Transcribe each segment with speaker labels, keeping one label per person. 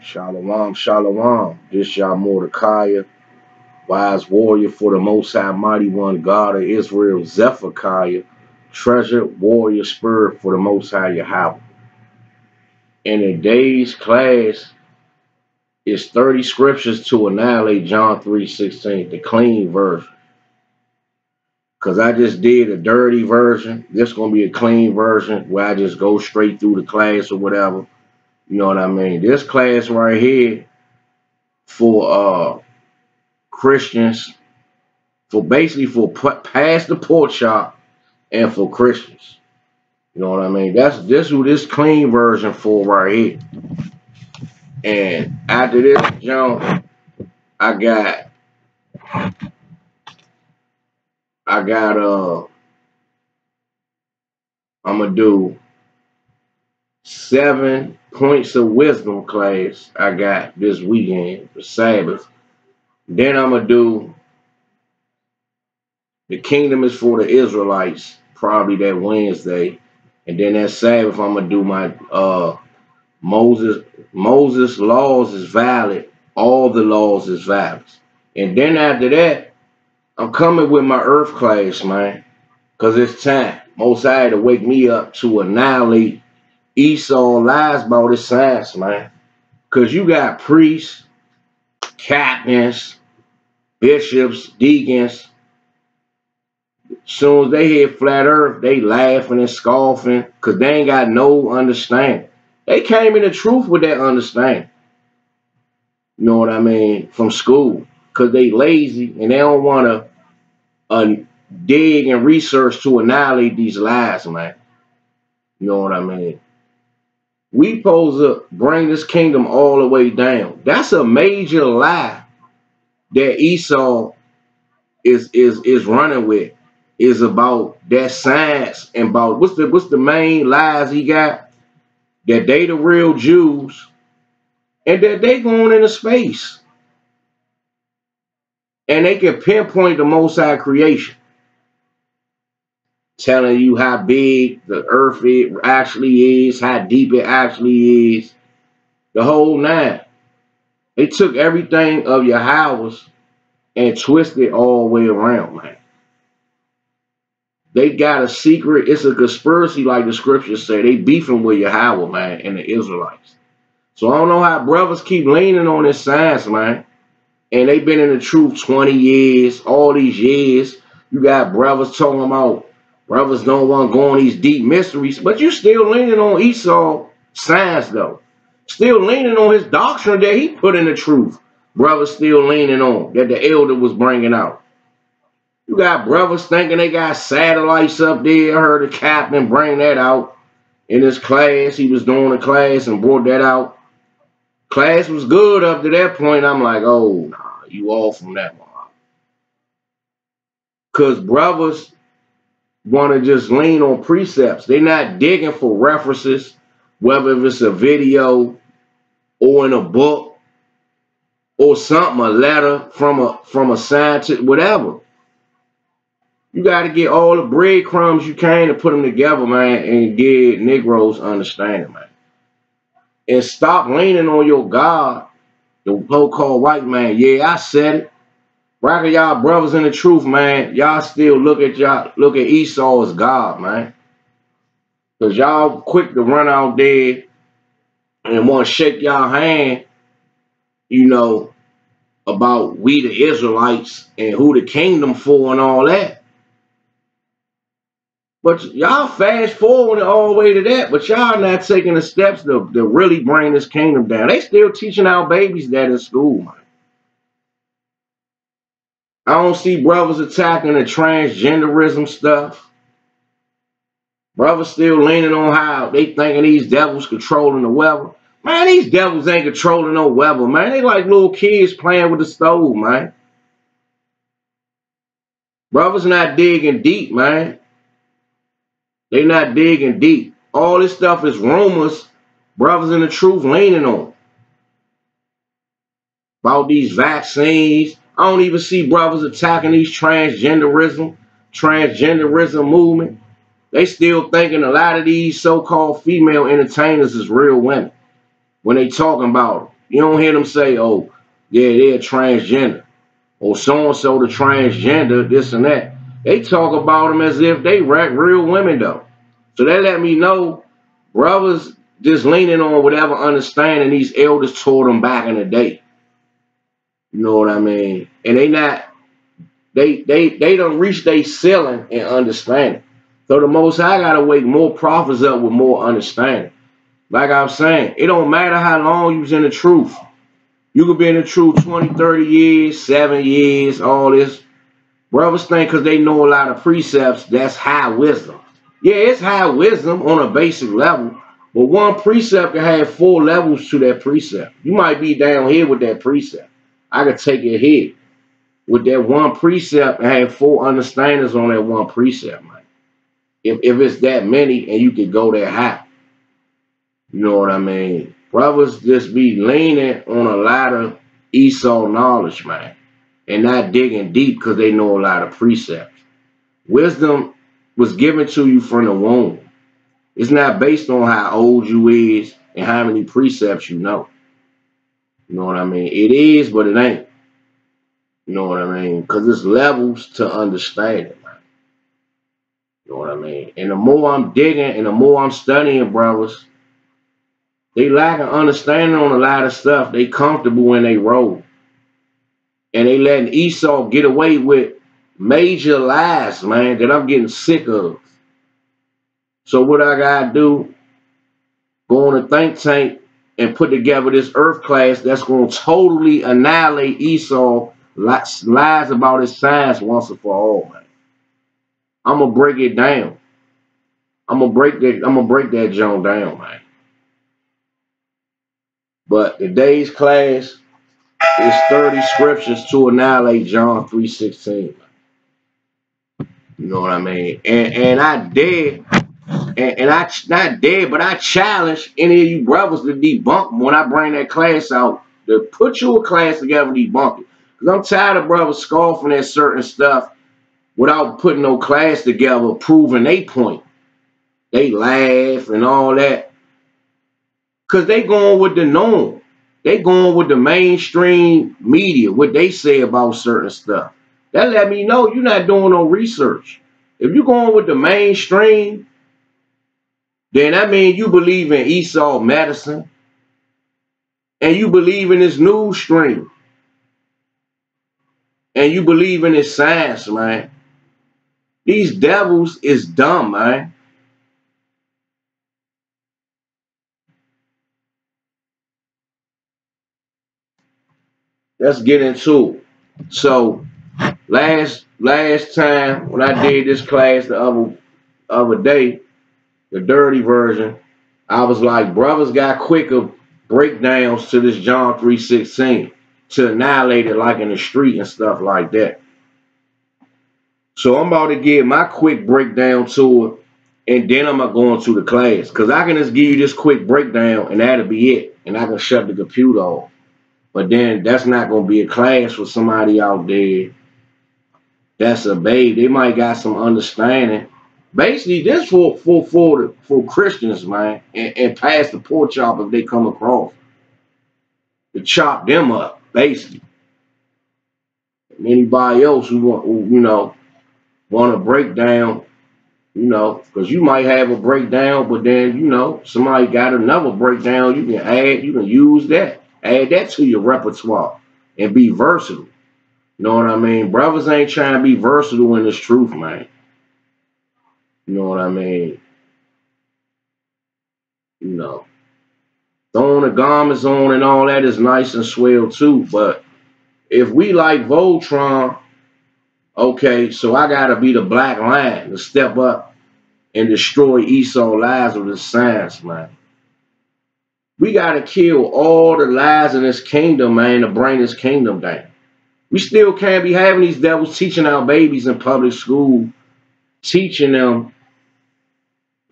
Speaker 1: Shalawam, shalawam. This Yah Mordecai, wise warrior for the Most High, mighty one, God of Israel, Zephaniah, treasured warrior spirit for the Most High Yahweh. In today's class is 30 scriptures to annihilate John 3:16, the clean version. Because I just did a dirty version. This is going to be a clean version where I just go straight through the class or whatever. You know what I mean? This class right here for Christians, for basically for past the pork chop and for Christians. You know what I mean? This who this clean version for right here. And after this jump, I'm gonna do 7 points of wisdom class I got this weekend for Sabbath. Then I'm gonna do the kingdom is for the Israelites, probably that Wednesday. And then that Sabbath I'm gonna do my Moses laws is valid. All the laws is valid. And then after that, I'm coming with my earth class, man. Cause it's time. Most High to wake me up to annihilate Esau lies about his science, man. Cause you got priests, captains, bishops, deacons. Soon as they hear flat earth, they laughing and scoffing because they ain't got no understanding. They came in the truth with that understanding. You know what I mean? From school. Because they lazy and they don't want to dig and research to annihilate these lies, man. You know what I mean? We supposed to bring this kingdom all the way down. That's a major lie that Esau is running with. Is about that science and about what's the main lies he got? That they the real Jews and that they going into space. And they can pinpoint the Most High creation. Telling you how big the earth it actually is, how deep it actually is. The whole nine. They took everything of Yahweh's and twisted it all the way around, man. They got a secret. It's a conspiracy, like the scriptures say. They beefing with Yahweh, man, and the Israelites. So I don't know how brothers keep leaning on this science, man. And they've been in the truth 20 years, all these years. You got brothers talking about brothers don't want to go on these deep mysteries, but you still leaning on Esau science, though. Still leaning on his doctrine that he put in the truth. Brothers still leaning on that the elder was bringing out. You got brothers thinking they got satellites up there. I heard the captain bring that out in his class. He was doing a class and brought that out. Class was good up to that point. I'm like, oh, nah, you all from that one. Because brothers want to just lean on precepts. They're not digging for references, whether it's a video or in a book or something, a letter from a scientist, whatever. You got to get all the breadcrumbs you can to put them together, man, and get Negroes understanding, man. And stop leaning on your God, the so-called white man. Yeah, I said it. Right, y'all brothers in the truth, man. Y'all still look at Esau as God, man. Because y'all quick to run out there and want to shake y'all hand, you know, about we the Israelites and who the kingdom for and all that. But y'all fast forward all the way to that, but y'all not taking the steps to really bring this kingdom down. They still teaching our babies that in school, man. I don't see brothers attacking the transgenderism stuff. Brothers still leaning on how they thinking these devils controlling the weather. Man, these devils ain't controlling no weather, man. They like little kids playing with the stove, man. Brothers not digging deep, man. They not digging deep. All this stuff is rumors. Brothers in the truth leaning on. About these vaccines. I don't even see brothers attacking these transgenderism movement. They still thinking a lot of these so-called female entertainers is real women when they talking about them. You don't hear them say, oh, yeah, they're transgender. Or so-and-so the transgender, this and that. They talk about them as if they real women, though. So they let me know brothers just leaning on whatever understanding these elders taught them back in the day. You know what I mean? And they don't reach their ceiling in understanding. So the Most High got to wake more prophets up with more understanding. Like I was saying, it don't matter how long you was in the truth. You could be in the truth 20, 30 years, 7 years, all this. Brothers think because they know a lot of precepts, that's high wisdom. Yeah, it's high wisdom on a basic level, but one precept can have 4 levels to that precept. You might be down here with that precept. I could take it here with that one precept and have 4 understanders on that one precept, man. If it's that many and you could go that high. You know what I mean? Brothers just be leaning on a lot of Esau knowledge, man, and not digging deep because they know a lot of precepts. Wisdom was given to you from the womb. It's not based on how old you is and how many precepts you know. You know what I mean? It is, but it ain't. You know what I mean? Because it's levels to understand it, man. You know what I mean? And the more I'm digging and the more I'm studying, brothers, they lack an understanding on a lot of stuff. They comfortable when they roll. And they letting Esau get away with major lies, man, that I'm getting sick of. So what I gotta do, go on a think tank and put together this earth class that's gonna totally annihilate Esau lies about his science once and for all, man. I'm gonna break it down. I'm gonna break that junk down, man. But today's class is 30 scriptures to annihilate John 3:16. You know what I mean? And I dare, and I not dare, but I challenge any of you brothers to debunk them when I bring that class out. To put you a class together and debunk it. Because I'm tired of brothers scoffing at certain stuff without putting no class together, proving their point. They laugh and all that. Because they going with the norm. They going with the mainstream media, what they say about certain stuff. That let me know you're not doing no research. If you're going with the mainstream, then that means you believe in Esau medicine and you believe in this news stream and you believe in this science, man. These devils is dumb, man. Let's get into it. So last time when I did this class the other day, the dirty version, I was like, brothers got quicker breakdowns to this John 3:16 to annihilate it like in the street and stuff like that. So I'm about to give my quick breakdown to it, and then I'm going to go into the class. Because I can just give you this quick breakdown, and that'll be it. And I can shut the computer off. But then that's not going to be a class for somebody out there that's a babe. They might got some understanding. Basically, this for Christians, man, and pass the pork chop if they come across. To chop them up, basically. And anybody else who want to break down, because you might have a breakdown, but then, somebody got another breakdown you can add, you can use that. Add that to your repertoire and be versatile. You know what I mean? Brothers ain't trying to be versatile in this truth, man. You know what I mean? Throwing the garments on and all that is nice and swell too, but if we like Voltron, okay, so I gotta be the black lion to step up and destroy Esau lies with his science, man. We gotta kill all the lies in this kingdom, man, to bring this kingdom down. We still can't be having these devils teaching our babies in public school, teaching them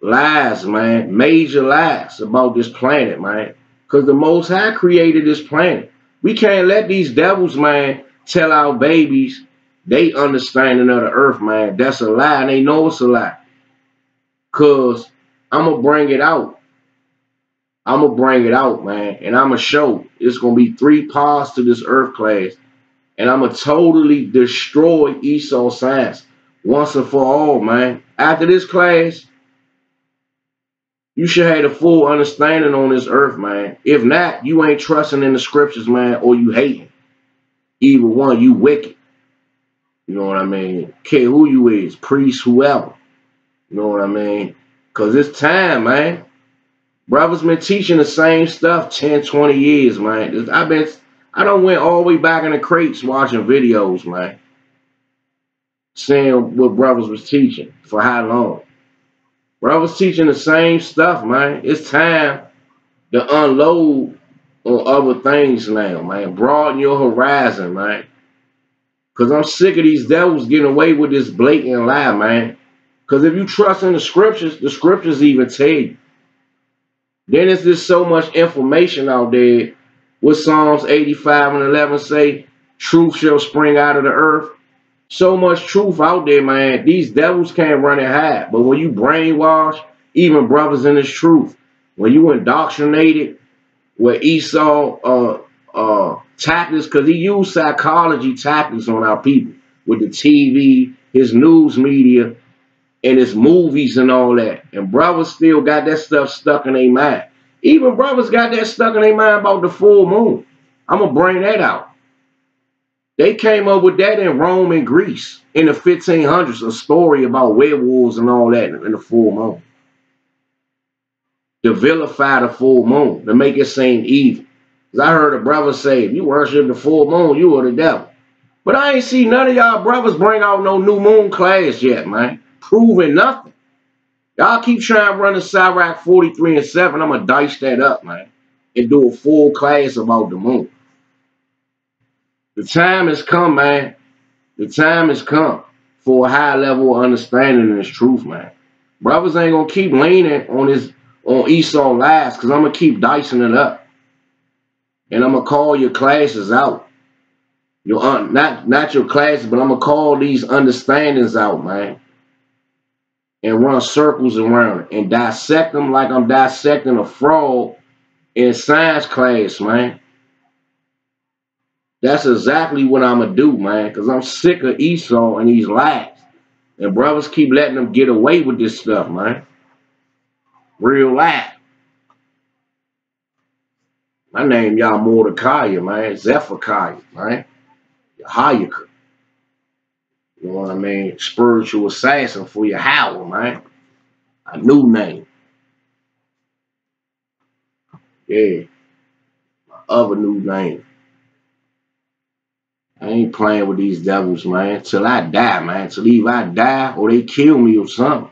Speaker 1: lies, man, major lies about this planet, man. Because the Most High created this planet. We can't let these devils, man, tell our babies they understanding of the earth, man. That's a lie, and they know it's a lie. Because I'm going to bring it out. I'm going to bring it out, man. And I'm going to show it's going to be 3 parts to this earth class. And I'm going to totally destroy Esau science once and for all, man. After this class, you should have the full understanding on this earth, man. If not, you ain't trusting in the scriptures, man, or you hating. Either one, you wicked. You know what I mean? Care who you is, priest, whoever. You know what I mean? Because it's time, man. Brothers been teaching the same stuff 10, 20 years, man. I done went all the way back in the crates watching videos, man. Seeing what brothers was teaching for how long. Brothers teaching the same stuff, man. It's time to unload on other things now, man. Broaden your horizon, man. Because I'm sick of these devils getting away with this blatant lie, man. Because if you trust in the scriptures even tell you. Then there's just so much information out there. What Psalms 85 and 11 say, truth shall spring out of the earth. So much truth out there, man. These devils can't run and hide. But when you brainwash, even brothers in this truth, when you indoctrinated with Esau tactics, because he used psychology tactics on our people with the TV, his news media, and his movies and all that. And brothers still got that stuff stuck in their mind. Even brothers got that stuck in their mind about the full moon. I'm going to bring that out. They came up with that in Rome and Greece in the 1500s, a story about werewolves and all that in the full moon. To vilify the full moon, to make it seem evil. Because I heard a brother say, if you worship the full moon, you are the devil. But I ain't see none of y'all brothers bring out no new moon class yet, man. Proving nothing. Y'all keep trying to run the Sirach 43 and 7. I'm going to dice that up, man. And do a full class about the moon. The time has come, man. The time has come for a high level of understanding of this truth, man. Brothers ain't going to keep leaning on Esau lies because I'm going to keep dicing it up. And I'm going to call your classes out. Not your classes, but I'm going to call these understandings out, man. And run circles around it and dissect them like I'm dissecting a frog in science class, man. That's exactly what I'm going to do, man, because I'm sick of Esau and these lies. And brothers keep letting them get away with this stuff, man. Real lie. My name, y'all Mordecai, man. Zephaniah, man. Yahayaka. You know what I mean? Spiritual assassin for your Howard, man. A new name. Yeah. My other new name. I ain't playing with these devils, man. Till I die, man. Till either I die or they kill me or something.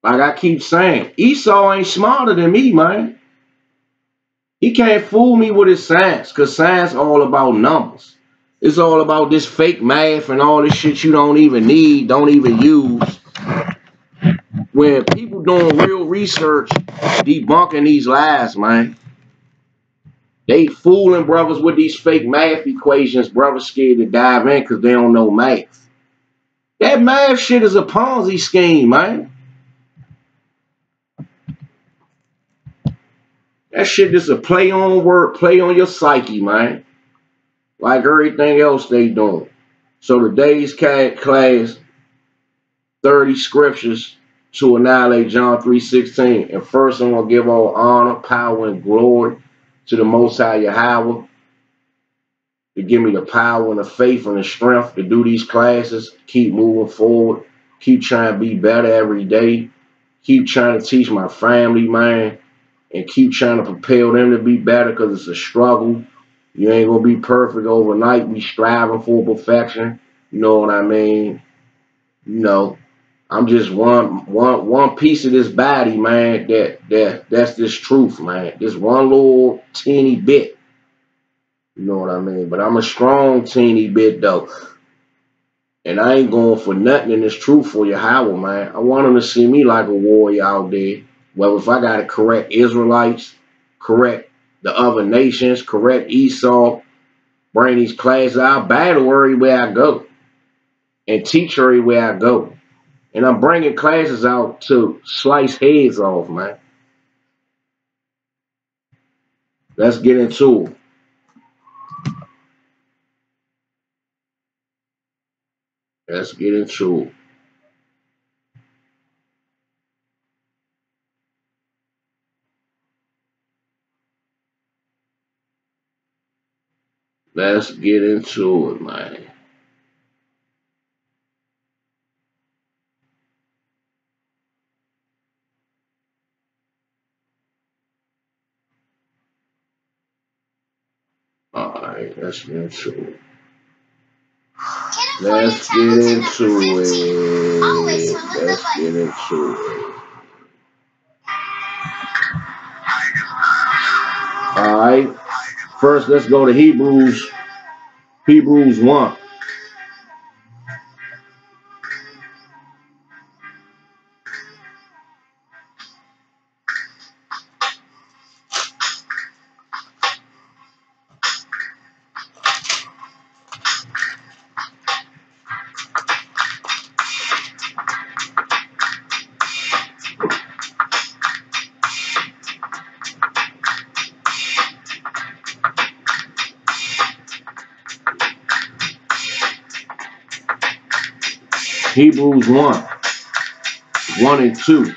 Speaker 1: Like I keep saying, Esau ain't smarter than me, man. He can't fool me with his science, because science all about numbers. It's all about this fake math and all this shit you don't even need, don't even use. When people doing real research, debunking these lies, man. They fooling brothers with these fake math equations. Brothers scared to dive in because they don't know math. That math shit is a Ponzi scheme, man. That shit is a play on word, play on your psyche, man. Like everything else they doing. So today's class, 30 scriptures to annihilate John 3:16. And first I'm going to give all honor, power, and glory to the Most High Yahweh. To give me the power and the faith and the strength to do these classes. Keep moving forward. Keep trying to be better every day. Keep trying to teach my family, man. And keep trying to propel them to be better because it's a struggle. You ain't going to be perfect overnight. We striving for perfection. You know what I mean? You know, I'm just one piece of this body, man, that's this truth, man. This one little teeny bit. You know what I mean? But I'm a strong teeny bit, though. And I ain't going for nothing in this truth for Yahweh, man. I want them to see me like a warrior out there. Well, if I got to correct Israelites, correct the other nations, correct Esau, bring these classes out, battle everywhere I go, and teach everywhere I go. And I'm bringing classes out to slice heads off, man. Let's get into it. Let's get into it. Let's get into it, man. Alright, let's get into it. Let's get into it. Let's get into it. Alright. First, let's go to Hebrews 1. Hebrews 1 and 2.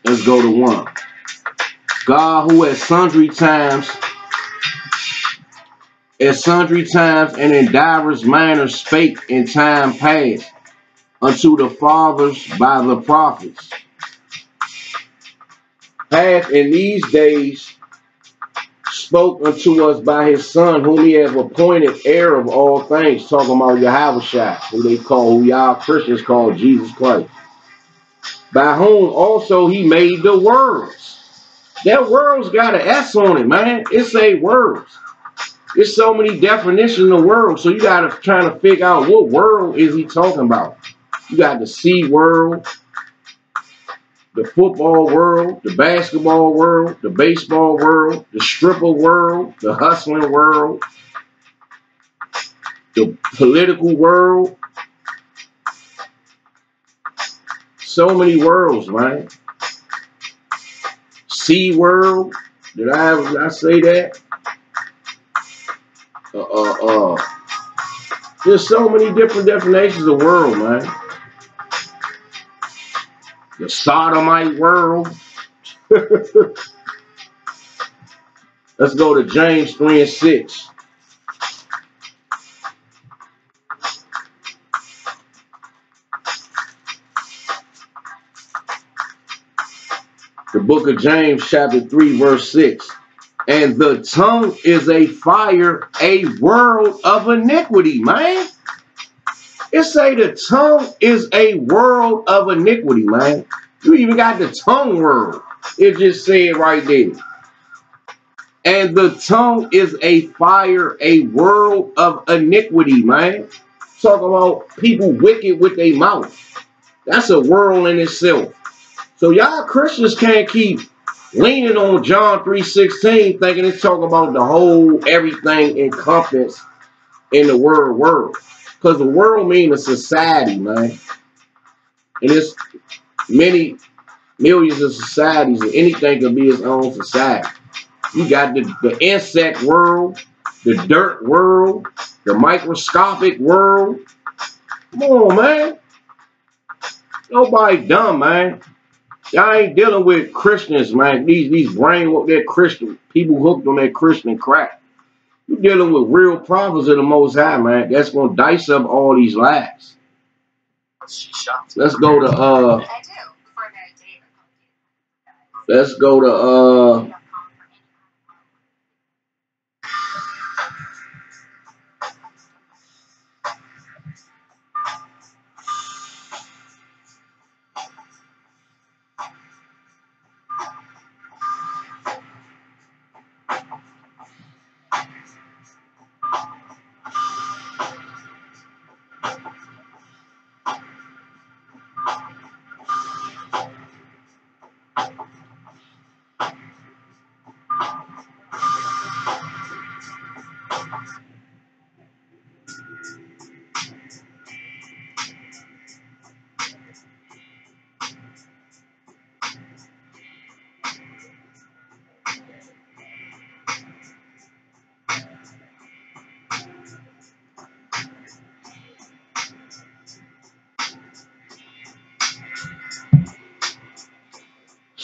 Speaker 1: Let's go to 1. God, who at sundry times and in divers manners spake in time past unto the fathers by the prophets, hath in these days spoke unto us by his Son, whom he hath appointed heir of all things. Talking about Yahushua, who y'all Christians call Jesus Christ. By whom also he made the worlds. That world's got an S on it, man. It say worlds. There's so many definitions of world, so you got to try to figure out what world is he talking about. You got the sea world, the football world, the basketball world, the baseball world, the stripper world, the hustling world, the political world. So many worlds, man. Sea world. Did I say that? There's so many different definitions of world, man. The sodomite world. Let's go to James 3 and 6. The book of James, chapter 3, verse 6. And the tongue is a fire, a world of iniquity, man. It say the tongue is a world of iniquity, man. You even got the tongue world. It just said right there. And the tongue is a fire, a world of iniquity, man. Talk about people wicked with their mouth. That's a world in itself. So y'all Christians can't keep leaning on John 3:16, thinking it's talking about the whole everything encompassed in the word world. Because the world means a society, man. And it's many millions of societies, and anything can be its own society. You got the insect world, the dirt world, the microscopic world. Come on, man. Nobody dumb, man. Y'all ain't dealing with Christians, man. These brain, they're Christian. People hooked on that Christian crack. You're dealing with real prophets of the Most High, man. That's going to dice up all these lies. Let's go to, let's go to,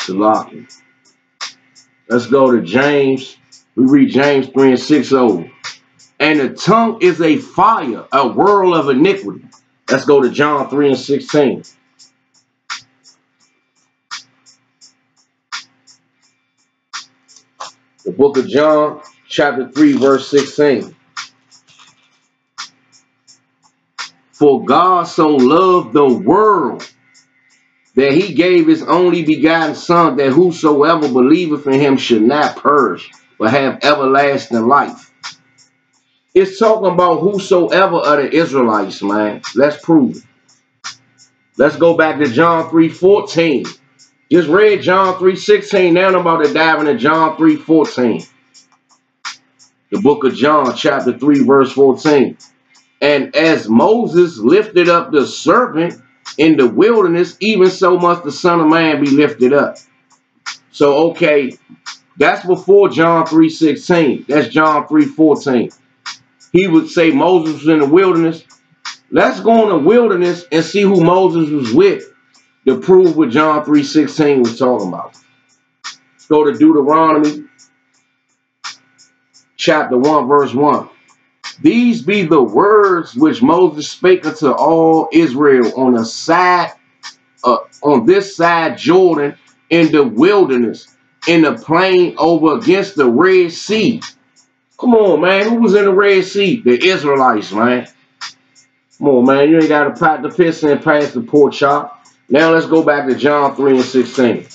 Speaker 1: Salaki. Let's go to James. We read James 3 and 6. Oh, and the tongue is a fire, a whirl of iniquity. Let's go to John 3 and 16. The book of John, chapter 3, verse 16. For God so loved the world that he gave his only begotten Son, that whosoever believeth in him should not perish, but have everlasting life. It's talking about whosoever of the Israelites, man. Let's prove it. Let's go back to John 3:14. Just read John 3:16. Now I'm about to dive into John 3:14. The book of John, chapter 3, verse 14. And as Moses lifted up the serpent in the wilderness, even so must the Son of Man be lifted up. So, okay, that's before John 3:16. That's John 3:14. He would say Moses was in the wilderness. Let's go in the wilderness and see who Moses was with to prove what John 3:16 was talking about. Let's go to Deuteronomy chapter 1, verse 1. These be the words which Moses spake unto all Israel on the side, on this side Jordan, in the wilderness, in the plain over against the Red Sea. Come on, man. Who was in the Red Sea? The Israelites, man. Come on, man. You ain't got to pack the piss and pass the pork chop. Now let's go back to John 3 and 16.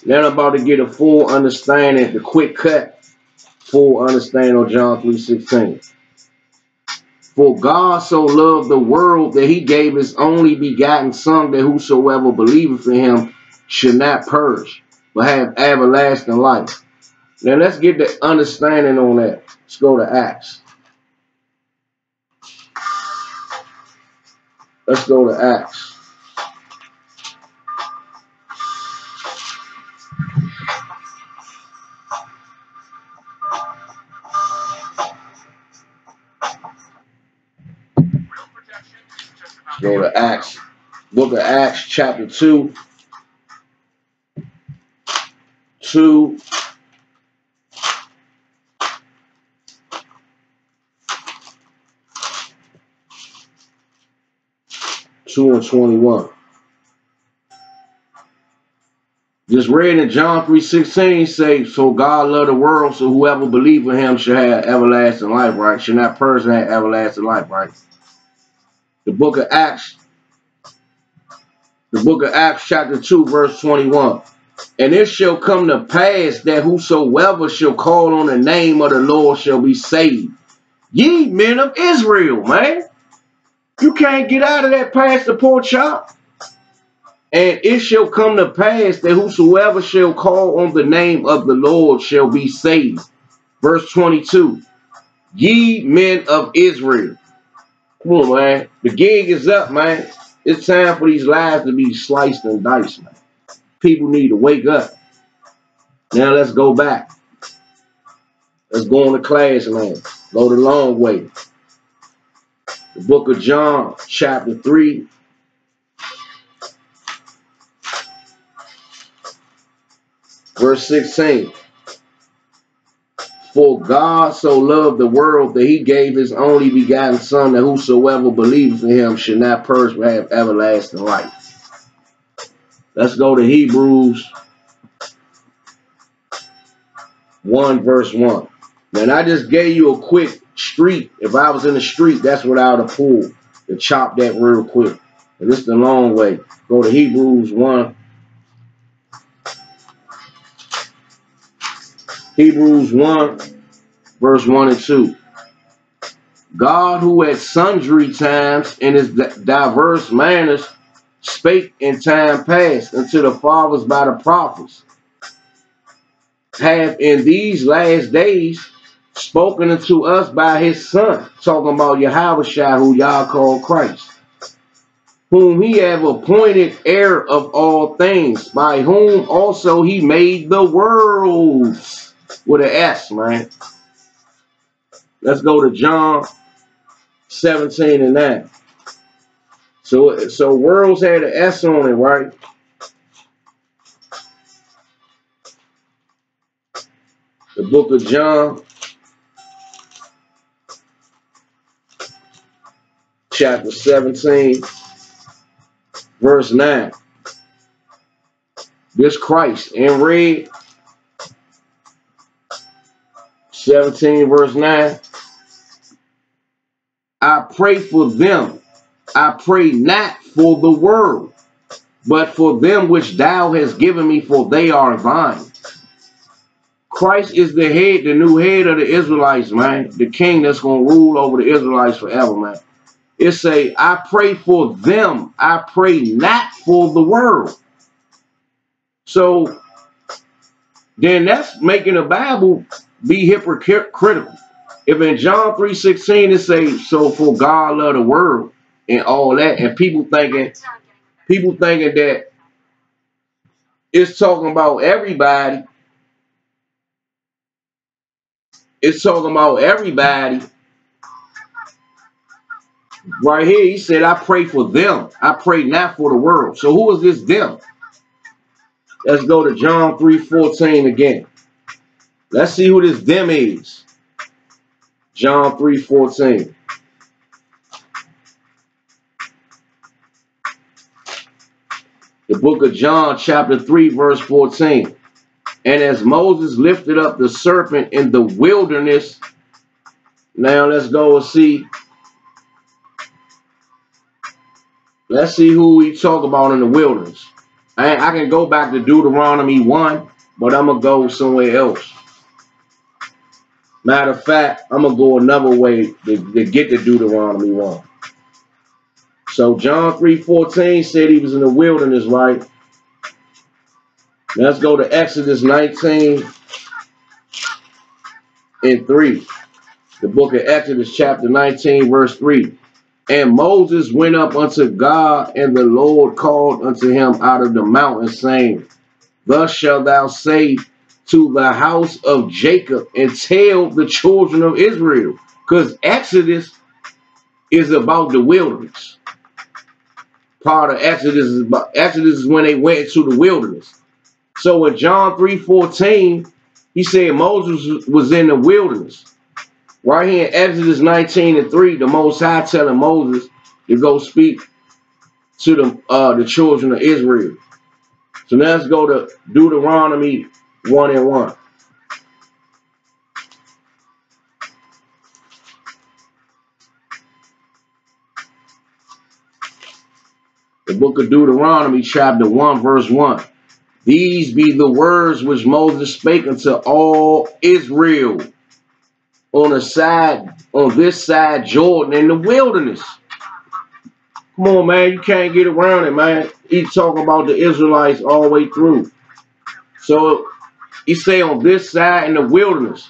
Speaker 1: Now I'm about to get a full understanding, the quick cut. Full understanding of John 3:16. For God so loved the world that he gave his only begotten Son, that whosoever believeth in him should not perish, but have everlasting life. Now let's get the understanding on that. Let's go to Acts. Let's go to Acts. Go to Acts, book of Acts, chapter 2, 2 and 21. Just read in John 3:16 say, so God loved the world, so whoever believes in him shall have everlasting life, right? Should not perish and have everlasting life, right? The book of Acts, chapter 2, verse 21. And it shall come to pass that whosoever shall call on the name of the Lord shall be saved. Ye men of Israel, man. You can't get out of that past the pork chop. And it shall come to pass that whosoever shall call on the name of the Lord shall be saved. Verse 22. Ye men of Israel. Come on, man. The gig is up, man. It's time for these lives to be sliced and diced, man. People need to wake up. Now let's go back. Let's go on to class, man. Go the long way. The book of John, chapter 3. Verse 16. For God so loved the world that he gave his only begotten Son, that whosoever believes in him should not perish but have everlasting life. Let's go to Hebrews 1 verse 1. Man, I just gave you a quick street. If I was in the street, that's what I would have pulled to chop that real quick. And this is the long way. Go to Hebrews 1. Hebrews 1 verse 1 and 2. God, who at sundry times in his diverse manners spake in time past unto the fathers by the prophets, have in these last days spoken unto us by his Son, talking about Yahushua, who y'all call Christ, whom he have appointed heir of all things, by whom also he made the worlds, with an S, man. Let's go to John 17 and 9. So worlds had an S on it, right? The book of John, chapter 17, verse 9. This Christ in red, 17 verse 9. I pray for them. I pray not for the world, but for them which thou hast given me, for they are thine. Christ is the head, the new head of the Israelites, man. The king that's going to rule over the Israelites forever, man. It say, I pray for them. I pray not for the world. So then that's making the Bible be hypocritical. If in John 3:16 it say, so for God loved the world and all that, and people thinking that it's talking about everybody. It's talking about everybody. Right here, he said, I pray for them. I pray not for the world. So who is this them? Let's go to John 3:14 again. Let's see who this them is. John 3:14. The book of John, chapter 3, verse 14. And as Moses lifted up the serpent in the wilderness. Now let's go and see. Let's see who we talk about in the wilderness. I can go back to Deuteronomy 1, but I'm going to go somewhere else. Matter of fact, I'm going to go another way to get to Deuteronomy 1. So John 3:14 said he was in the wilderness, right? Let's go to Exodus 19 and 3. The book of Exodus chapter 19 verse 3. And Moses went up unto God, and the Lord called unto him out of the mountain, saying, Thus shalt thou say to the house of Jacob, and tell the children of Israel. Because Exodus is about the wilderness. Part of Exodus is when they went into the wilderness. So in John 3:14, he said Moses was in the wilderness. Right here in Exodus 19 and 3, the Most High telling Moses to go speak to the children of Israel. So now let's go to Deuteronomy 1 and 1. The book of Deuteronomy, chapter 1, verse 1. These be the words which Moses spake unto all Israel on this side Jordan in the wilderness. Come on, man, you can't get around it, man. He's talking about the Israelites all the way through. So he say on this side in the wilderness.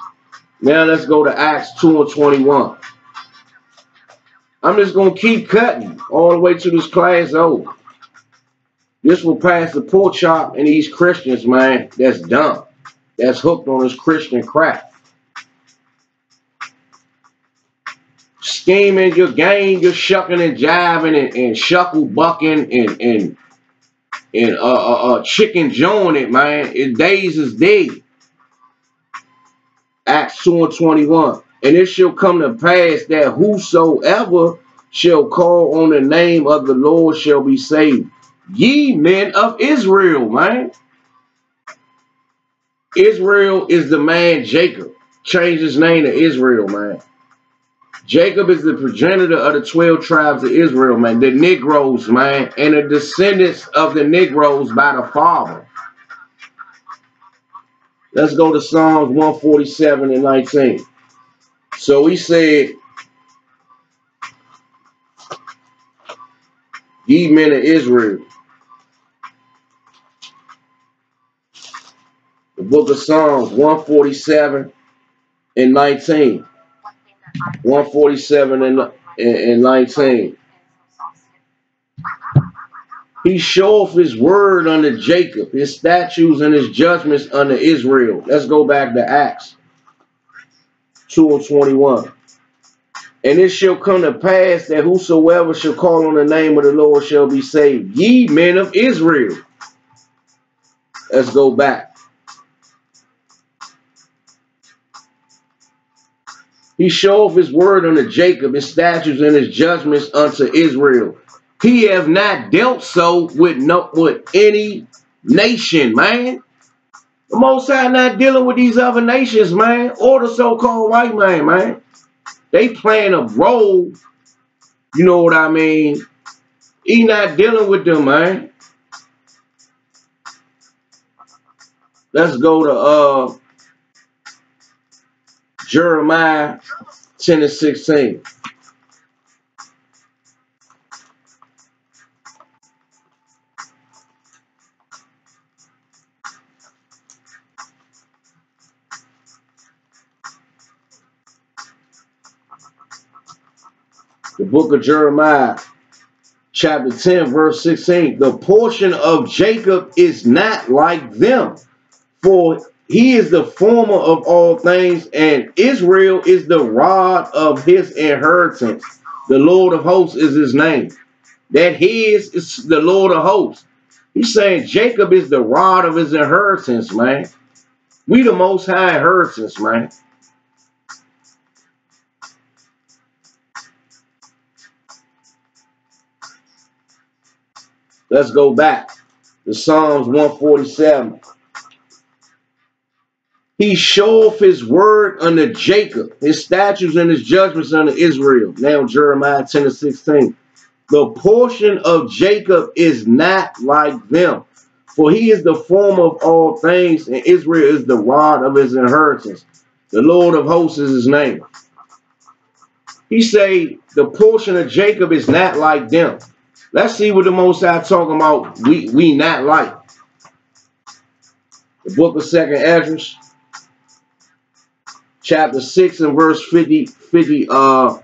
Speaker 1: Now let's go to Acts 2 and 21. I'm just going to keep cutting all the way to this class over. This will pass the pork chop and these Christians, man, that's dumb. That's hooked on this Christian crap. Scheming your game, you're shucking and jiving and shuckle bucking and chicken joing it, man. Days is day. Acts 2 and 21. And it shall come to pass that whosoever shall call on the name of the Lord shall be saved. Ye men of Israel, man. Israel is the man Jacob. Changed his name to Israel, man. Jacob is the progenitor of the 12 tribes of Israel, man. The Negroes, man. And the descendants of the Negroes by the father. Let's go to Psalms 147 and 19. So he said, ye men of Israel. The book of Psalms 147 and 19. 147 and 19. He showeth his word unto Jacob, his statutes and his judgments unto Israel. Let's go back to Acts 2 and 21. And it shall come to pass that whosoever shall call on the name of the Lord shall be saved. Ye men of Israel. Let's go back. He showeth his word unto Jacob, his statutes and his judgments unto Israel. He have not dealt so with any nation, man. The Most High not dealing with these other nations, man, or the so-called white man, man. They playing a role, you know what I mean? He not dealing with them, man. Let's go to Jeremiah 10 and 16. The book of Jeremiah, chapter 10, verse 16. The portion of Jacob is not like them, for he is the former of all things, and Israel is the rod of his inheritance. The Lord of hosts is his name. That his is the Lord of hosts. He's saying Jacob is the rod of his inheritance, man. We the Most High inheritance, man. Let's go back to Psalms 147. He showeth his word unto Jacob, his statutes and his judgments unto Israel. Now Jeremiah 10 and 16. The portion of Jacob is not like them, for he is the former of all things, and Israel is the rod of his inheritance. The Lord of hosts is his name. He say the portion of Jacob is not like them. Let's see what the Most High talking about. We not like. The book of 2nd Ezra, chapter 6 and verse 54.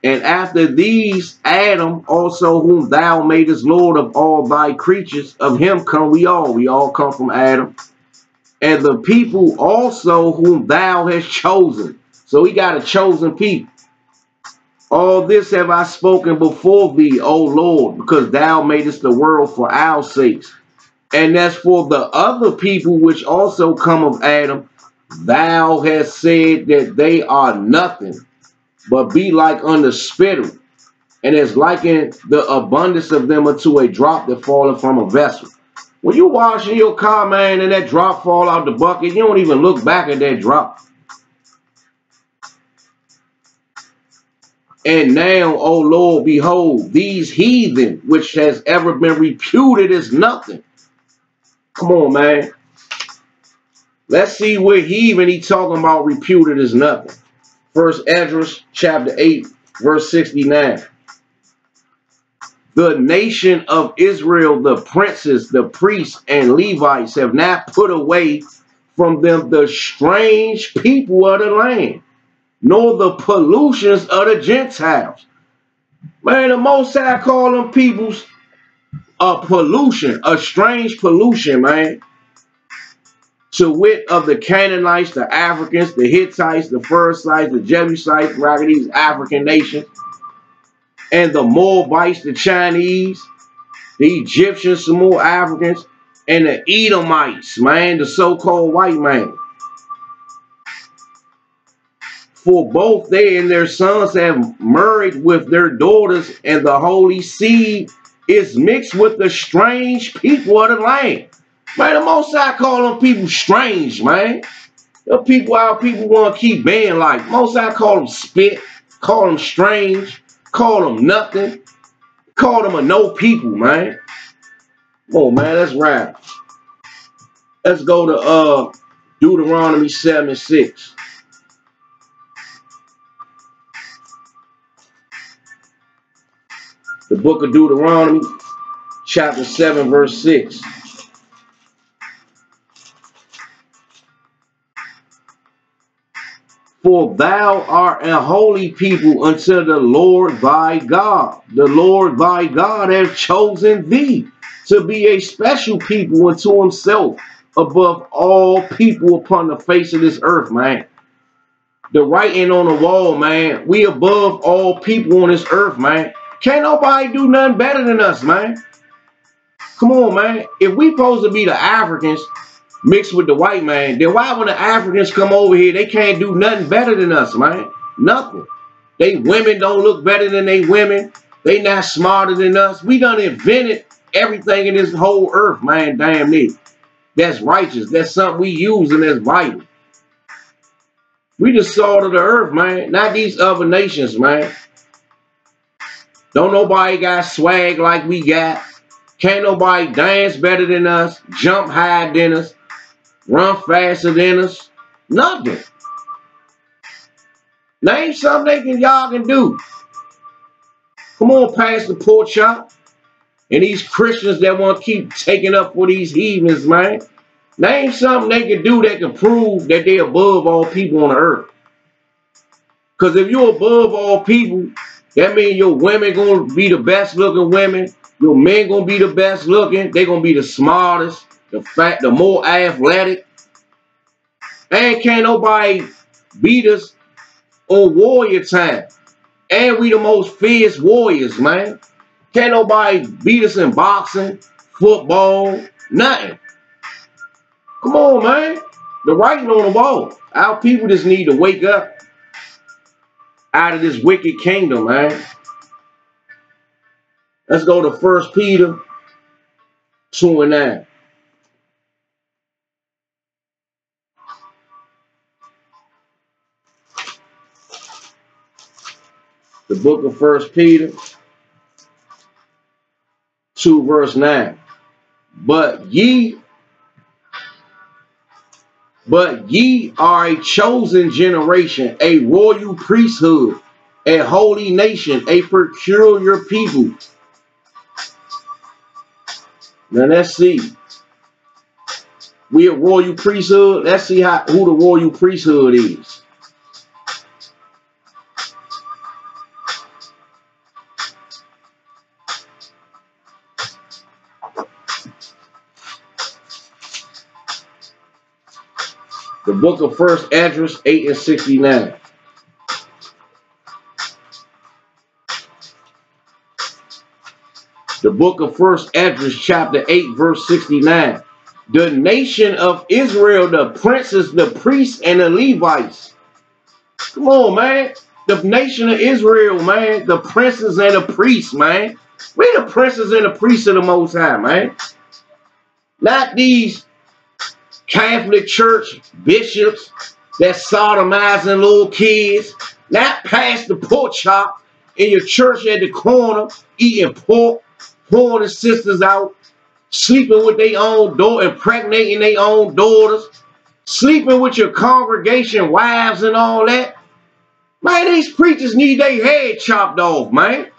Speaker 1: And after these, Adam also, whom thou madest Lord of all thy creatures, of him come we all. We all come from Adam. And the people also whom thou hast chosen. So we got a chosen people. All this have I spoken before thee, O Lord, because thou madest the world for our sakes. And as for the other people which also come of Adam, thou hast said that they are nothing, but be like unto spittle, and has likened the abundance of them unto a drop that falleth from a vessel. When you washing your car, man, and that drop fall out the bucket, you don't even look back at that drop. And now, O Lord, behold, these heathen, which has ever been reputed as nothing. Come on, man. Let's see what heathen he talking about reputed as nothing. 1st Ezra, chapter 8, verse 69. The nation of Israel, the princes, the priests, and Levites have not put away from them the strange people of the land, nor the pollutions of the Gentiles. Man, the Most High call them peoples a pollution, a strange pollution, man. To wit of the Canaanites, the Africans, the Hittites, the Perizzites, the Jebusites, these African nations, and the Moabites, the Chinese, the Egyptians, some more Africans, and the Edomites, man, the so-called white man. For both they and their sons have married with their daughters, and the holy seed is mixed with the strange people of the land. Man, the Most High call them people strange, man. The people our people want to keep being like. Most High call them spit, call them strange, call them nothing, call them a no people, man. Oh, man, that's right. Let's go to Deuteronomy 7 and 6. The book of Deuteronomy, chapter 7, verse 6. For thou art a holy people unto the Lord thy God. The Lord thy God hath chosen thee to be a special people unto himself above all people upon the face of this earth, man. The writing on the wall, man. We above all people on this earth, man. Can't nobody do nothing better than us, man. Come on, man. If we supposed to be the Africans, mixed with the white man. Then why when the Africans come over here, they can't do nothing better than us, man? Nothing. They women don't look better than they women. They not smarter than us. We done invented everything in this whole earth, man. Damn near. That's righteous. That's something we use and that's vital. We the salt of the earth, man. Not these other nations, man. Don't nobody got swag like we got. Can't nobody dance better than us, jump higher than us, run faster than us. Nothing. Name something y'all can do. Come on, Pastor Pork Chop. And these Christians that want to keep taking up for these heathens, man. Name something they can do that can prove that they're above all people on the earth. Because if you're above all people, that means your women going to be the best looking women. Your men going to be the best looking. They're going to be the smartest, the more athletic. And can't nobody beat us on warrior time. And we the most fierce warriors, man. Can't nobody beat us in boxing, football, nothing. Come on, man. The writing on the wall. Our people just need to wake up out of this wicked kingdom, man. Let's go to 1 Peter 2:9. The book of 1 Peter 2 verse 9. But ye are a chosen generation, a royal priesthood, a holy nation, a peculiar people. Now let's see. We a royal priesthood. Let's see who the royal priesthood is. The book of 1 Esdras 8:69. The book of 1 Esdras chapter 8 verse 69. The nation of Israel, the princes, the priests, and the Levites. Come on, man. The nation of Israel, man. The princes and the priests, man. We the princes and the priests of the Most High, man. Not these Catholic church bishops that sodomizing little kids. Not Pastor Pork Chop in your church at the corner eating pork, pouring his sisters out, sleeping with their own daughter, impregnating their own daughters, sleeping with your congregation wives and all that. Man, these preachers need their head chopped off, man,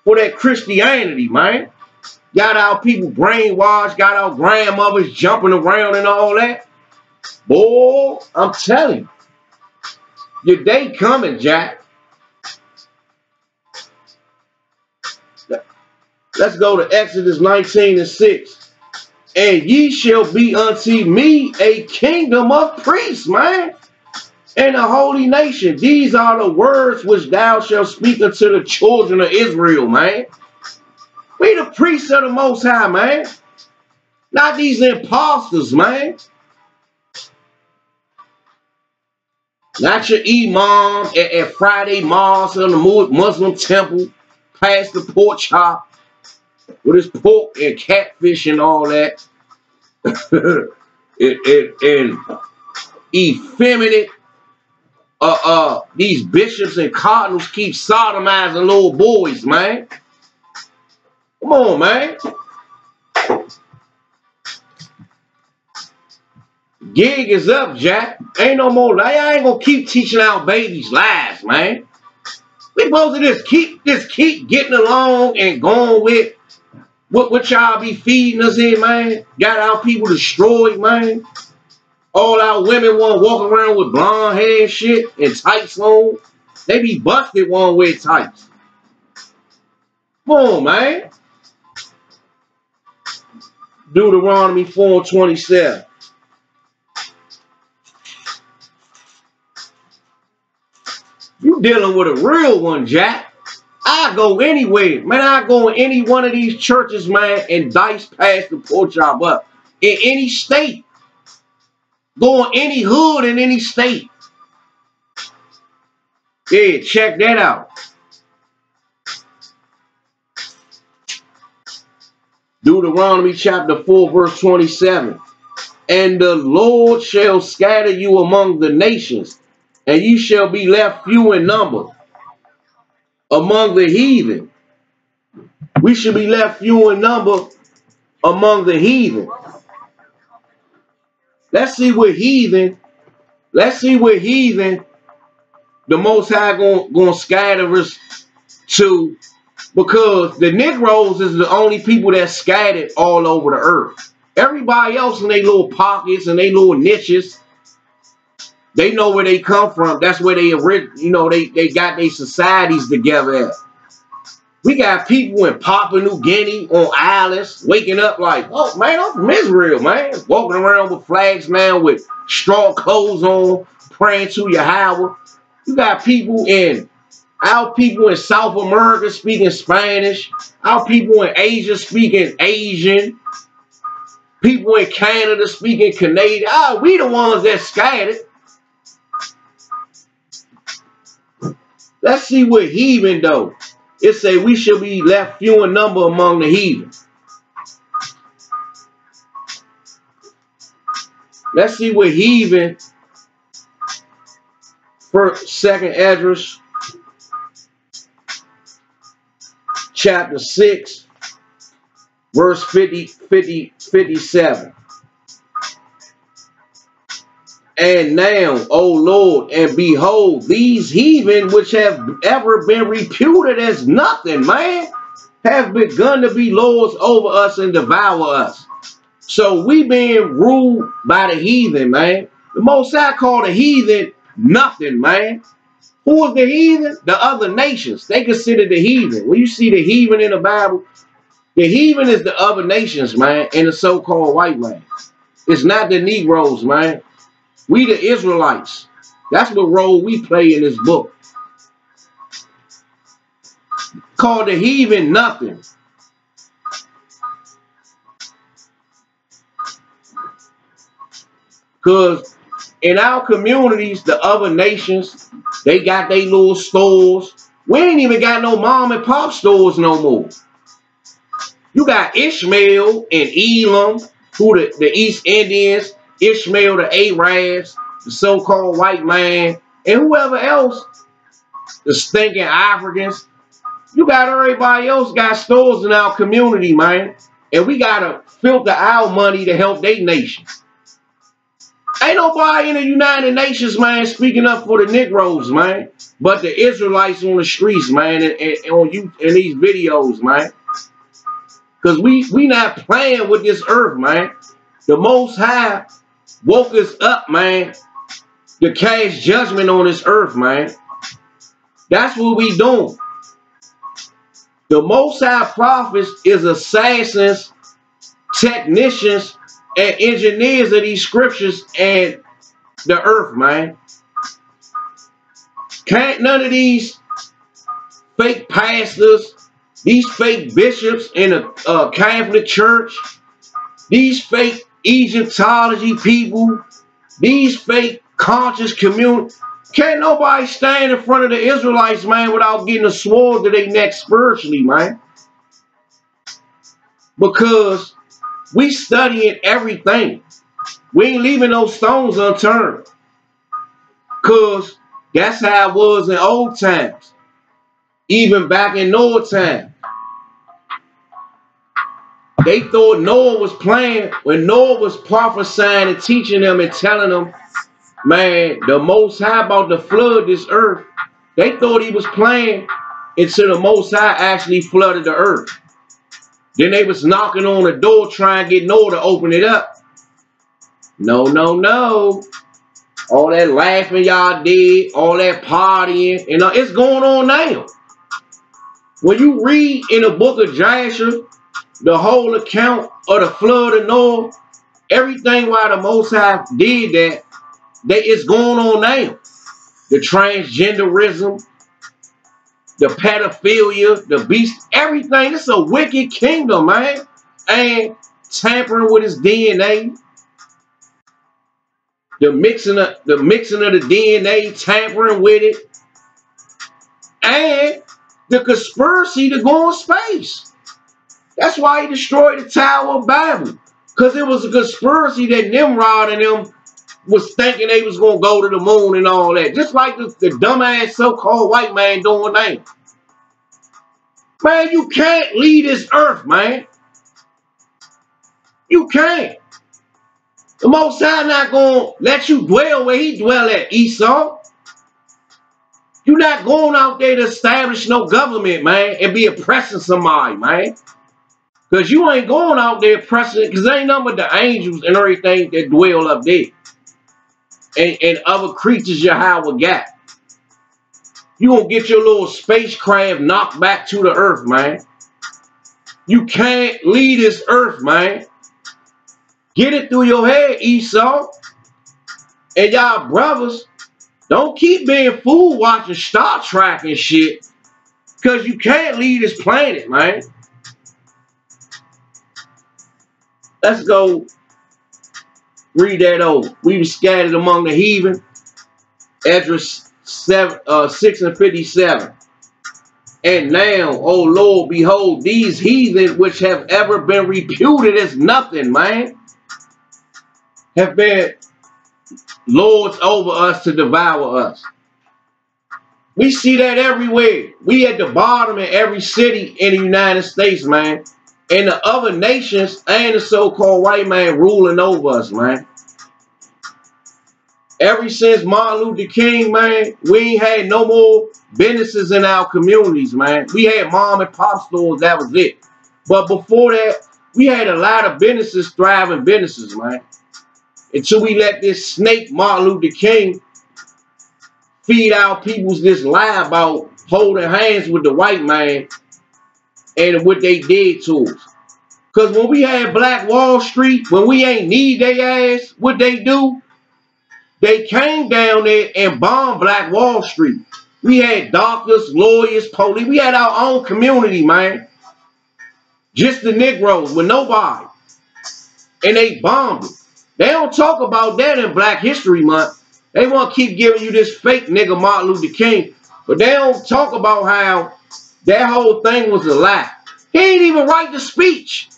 Speaker 1: for that Christianity, man. Got our people brainwashed, got our grandmothers jumping around and all that. Boy, I'm telling you, your day coming, Jack. Let's go to Exodus 19:6. And ye shall be unto me a kingdom of priests, man, and a holy nation. These are the words which thou shalt speak unto the children of Israel, man. We the priests of the Most High, man. Not these imposters, man. Not your imam at Friday Mass in the Muslim temple, Pastor Pork Chop with his pork and catfish and all that. and effeminate. These bishops and cardinals keep sodomizing little boys, man. Come on, man. Gig is up, Jack. Ain't no more. I ain't gonna keep teaching our babies lies, man. We supposed to just keep getting along and going with what y'all be feeding us in, man. Got our people destroyed, man. All our women want to walk around with blonde hair and shit and tights on. They be busted one with tights. Come on, man. Deuteronomy 4:27. You dealing with a real one, Jack. I go anywhere. Man, I go in any one of these churches, man, and dice Pastor Pork Chop up. In any state. Go in any hood in any state. Yeah, check that out. Deuteronomy chapter 4, verse 27. And the Lord shall scatter you among the nations, and you shall be left few in number among the heathen. We should be left few in number among the heathen. Let's see what heathen the Most High gonna scatter us to, because the Negroes is the only people that's scattered all over the earth. Everybody else in their little pockets and their little niches, they know where they come from. That's where they got their societies together at. We got people in Papua New Guinea on islands waking up like, oh man, I'm from Israel, man. Walking around with flags, man, with straw clothes on, praying to Yahweh. You got our people in South America speaking Spanish. Our people in Asia speaking Asian. People in Canada speaking Canadian. We the ones that scattered. Let's see what heathen though. It say we should be left few in number among the heathen. Let's see what heathen. Second Esdras chapter 6 verse 57. And now, O Lord, and behold, these heathen which have ever been reputed as nothing, man, have begun to be lords over us and devour us. So we being ruled by the heathen, man. The Most High called the heathen nothing, man. Who is the heathen? The other nations. They consider the heathen. When you see the heathen in the Bible, the heathen is the other nations, man, and the so-called white man. It's not the Negroes, man. We the Israelites. That's what role we play in this book. Called the heathen nothing. Because in our communities, the other nations, they got their little stores. We ain't even got no mom and pop stores no more. You got Ishmael and Elam, who the East Indians, Ishmael the Arabs, the so-called white man, and whoever else, the stinking Africans. You got everybody else got stores in our community, man. And we got to filter our money to help their nation. Ain't nobody in the United Nations, man, speaking up for the Negroes, man. But the Israelites on the streets, man, and on you in these videos, man. Because we not playing with this earth, man. The Most High woke us up, man, to cast judgment on this earth, man. That's what we doing. The Most High prophets is assassins, technicians, and engineers of these scriptures and the earth, man. Can't none of these fake pastors, these fake bishops in the Catholic Church, these fake Egyptology people, these fake conscious community, can't nobody stand in front of the Israelites, man, without getting a sword to their neck spiritually, man. Because we studying everything. We ain't leaving those stones unturned. Because that's how it was in old times. Even back in Noah's time. They thought Noah was playing when Noah was prophesying and teaching them and telling them, man, the Most High about to flood this earth. They thought he was playing until the Most High actually flooded the earth. Then they was knocking on the door trying to get Noah to open it up. No, no, no. All that laughing y'all did, all that partying, and it's going on now. When you read in the book of Joshua, the whole account of the flood of Noah, everything why the Most High did that, it's going on now. The transgenderism, the pedophilia, the beast, everything. It's a wicked kingdom, man. And tampering with his DNA. The mixing of the DNA, tampering with it, and the conspiracy to go in space. That's why he destroyed the Tower of Babel. Because it was a conspiracy that Nimrod and them was thinking they was going to go to the moon and all that. Just like the dumbass so-called white man doing that. Man, you can't leave this earth, man. You can't. The Most High not going to let you dwell where he dwell at, Esau. You're not going out there to establish no government, man, and be oppressing somebody, man. Because you ain't going out there oppressing, because there ain't nothing but the angels and everything that dwell up there. And other creatures Yahweh got. You gonna get your little spacecraft knocked back to the earth, man. You can't leave this earth, man. Get it through your head, Esau. And y'all brothers, don't keep being fool watching Star Trek and shit. Because you can't leave this planet, man. Let's go read that over. We were scattered among the heathen. Esdras 6 and 57. And now, O Lord, behold, these heathen which have ever been reputed as nothing, man, have been lords over us to devour us. We see that everywhere. We at the bottom in every city in the United States, man. And the other nations and the so-called white man ruling over us, man. Ever since Martin Luther King, man, we ain't had no more businesses in our communities, man. We had mom and pop stores, that was it. But before that, we had a lot of businesses, thriving businesses, man. Until we let this snake, Martin Luther King, feed our peoples this lie about holding hands with the white man and what they did to us. Because when we had Black Wall Street, when we ain't need their ass, what they do? They came down there and bombed Black Wall Street. We had doctors, lawyers, police. We had our own community, man. Just the Negroes with nobody. And they bombed it. They don't talk about that in Black History Month. They want to keep giving you this fake nigga Martin Luther King. But they don't talk about how that whole thing was a lie. He ain't even write the speech.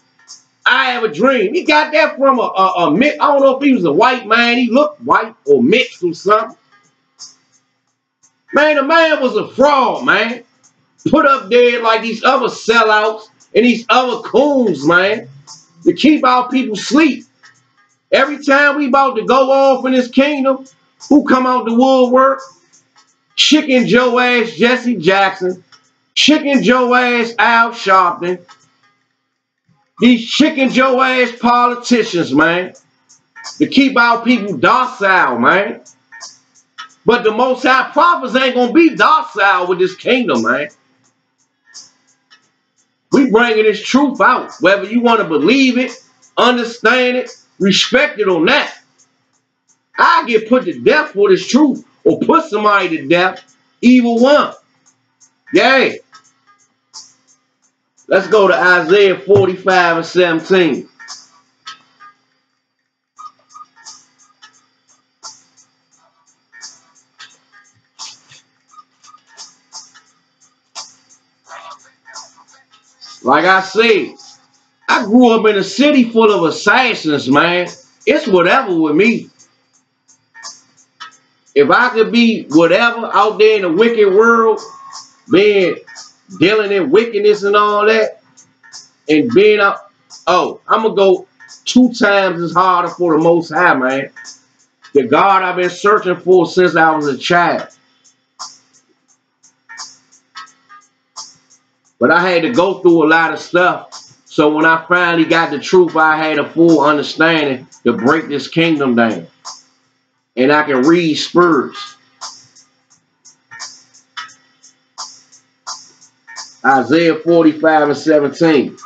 Speaker 1: I have a dream. He got that from I don't know if he was a white man. He looked white or mixed or something. Man, the man was a fraud, man. Put up there like these other sellouts and these other coons, man, to keep our people asleep. Every time we about to go off in this kingdom, who come out the woodwork? Chicken Joe ass Jesse Jackson. Chicken Joe ass Al Sharpton. These chicken Joe ass politicians, man, to keep our people docile, man. But the Most High prophets ain't gonna be docile with this kingdom, man. We bringing this truth out, whether you want to believe it, understand it, respect it or not. I get put to death for this truth, or put somebody to death, either one. Yeah. Let's go to Isaiah 45 and 17. Like I said, I grew up in a city full of assassins, man. It's whatever with me. If I could be whatever out there in the wicked world, dealing in wickedness and all that, and being out, oh, I'm going to go 2 times as harder for the Most High, man. The God I've been searching for since I was a child. But I had to go through a lot of stuff. So when I finally got the truth, I had a full understanding to break this kingdom down. And I can read spurs. Isaiah 45 and 17.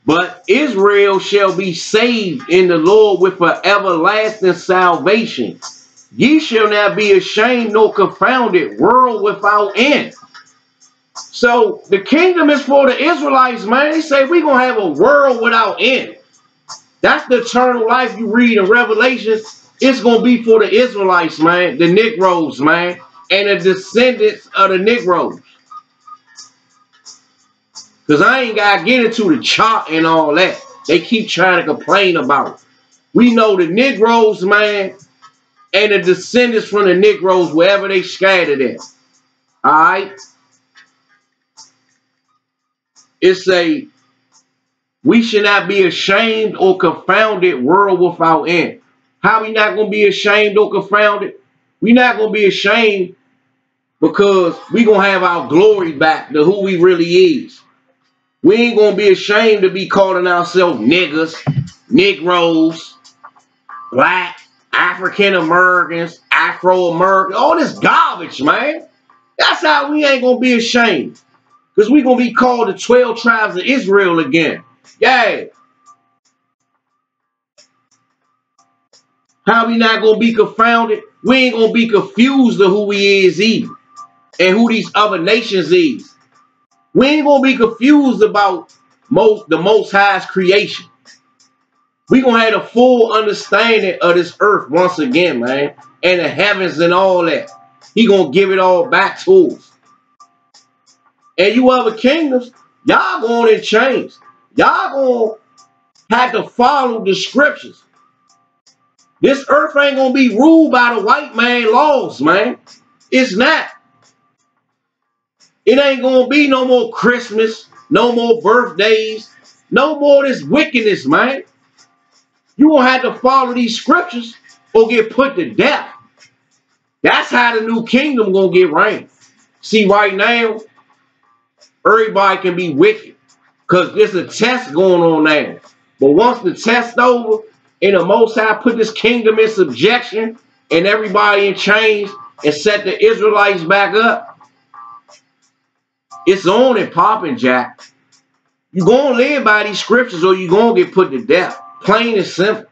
Speaker 1: But Israel shall be saved in the Lord with an everlasting salvation. Ye shall not be ashamed nor confounded, world without end. So the kingdom is for the Israelites, man. They say we're going to have a world without end. That's the eternal life you read in Revelation. It's going to be for the Israelites, man, the Negroes, man, and the descendants of the Negroes. Because I ain't got to get into the chart and all that. They keep trying to complain about it. We know the Negroes, man, and the descendants from the Negroes, wherever they scattered at. All right? It's a, we should not be ashamed or confounded world without end. How we not going to be ashamed or confounded? We not going to be ashamed because we going to have our glory back to who we really is. We ain't going to be ashamed to be calling ourselves niggas, Negroes, black, African Americans, Afro Americans, all this garbage, man. That's how we ain't going to be ashamed. Because we going to be called the 12 tribes of Israel again. Yeah. How we not going to be confounded? We ain't going to be confused of who we is either. And who these other nations is. We ain't going to be confused about the Most High's creation. We going to have a full understanding of this earth once again, man. And the heavens and all that. He going to give it all back to us. And you other kingdoms, y'all going to change. Y'all going to have to follow the scriptures. This earth ain't going to be ruled by the white man laws, man. It's not. It ain't going to be no more Christmas, no more birthdays, no more of this wickedness, man. You going to have to follow these scriptures or get put to death. That's how the new kingdom going to get reigned. See, right now, everybody can be wicked because there's a test going on now. But once the test over and the Most High put this kingdom in subjection and everybody in chains and set the Israelites back up, it's on and popping, Jack. You're going to live by these scriptures or you're going to get put to death. Plain and simple.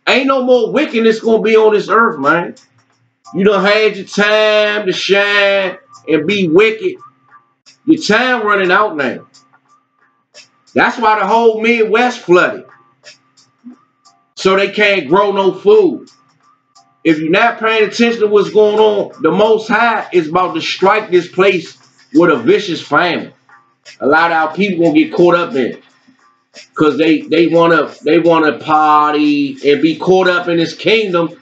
Speaker 1: Ain't no more wickedness going to be on this earth, man. You done had your time to shine and be wicked. Your time running out now. That's why the whole Midwest flooded. So they can't grow no food. If you're not paying attention to what's going on, the Most High is about to strike this place with a vicious famine. A lot of our people gonna get caught up in it. Because they wanna party and be caught up in this kingdom.